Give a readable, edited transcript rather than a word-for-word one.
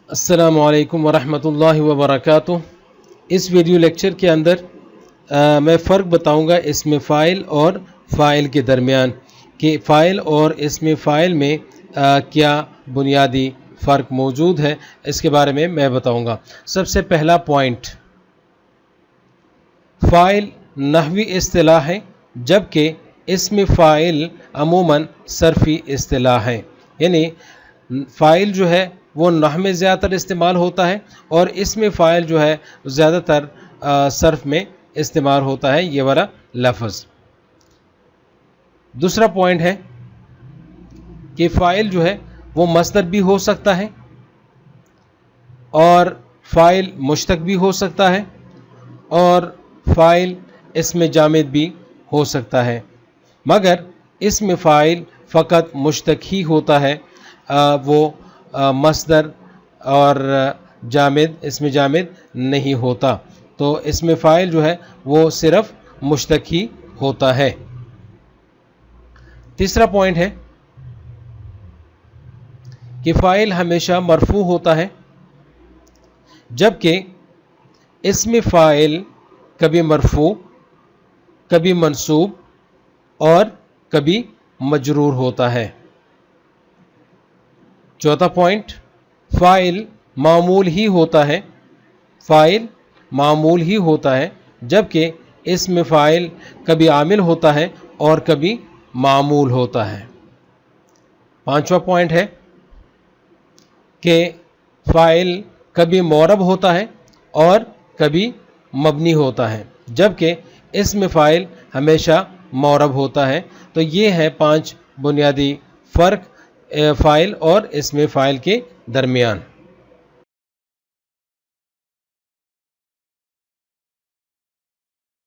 अस्सलामु अलैकुम वरहमतुल्लाहि वबरकातुह। इस वीडियो लेक्चर के अंदर मैं फ़र्क बताऊंगा इसमें फ़ाइल और फ़ाइल के दरमियान कि फ़ाइल और इसमें फ़ाइल में क्या बुनियादी फ़र्क मौजूद है, इसके बारे में मैं बताऊंगा। सबसे पहला पॉइंट, फ़ाइल नहवी इस्तिलाह है जबकि इसमें फ़ाइल अमूमन सरफ़ी इस्तिलाह है। यानी फ़ाइल जो है वो नहव में ज़्यादातर इस्तेमाल होता है और इसमें फ़ाइल जो है ज़्यादातर सर्फ में इस्तेमाल होता है, ये वाला लफ्ज़। दूसरा पॉइंट है कि फ़ाइल जो है वो मस्दर भी हो सकता है और फ़ाइल मुश्तक भी हो सकता है और फ़ाइल इसमें जामिद भी हो सकता है, मगर इसमें फ़ाइल फ़कत मुश्तक ही होता है, वो मस्दर और जामिद इसमें जामिद नहीं होता। तो इसमें फ़ाइल जो है वो सिर्फ़ मुश्तक ही होता है। तीसरा पॉइंट है कि फ़ाइल हमेशा मरफ़ू होता है जबकि इसमें फ़ाइल कभी मरफ़ू, कभी मंसूब और कभी मजरूर होता है। चौथा पॉइंट, फ़ाइल मामूल ही होता है, फ़ाइल मामूल ही होता है जबकि इसमें फ़ाइल कभी आमिल होता है और कभी मामूल होता है। पांचवा पॉइंट है कि फ़ाइल कभी मौरब होता है और कभी मबनी होता है जबकि इसमें फ़ाइल हमेशा मौरब होता है। तो ये है 5 बुनियादी फ़र्क फ़ाइल और इसमें फ़ाइल के दरमियान।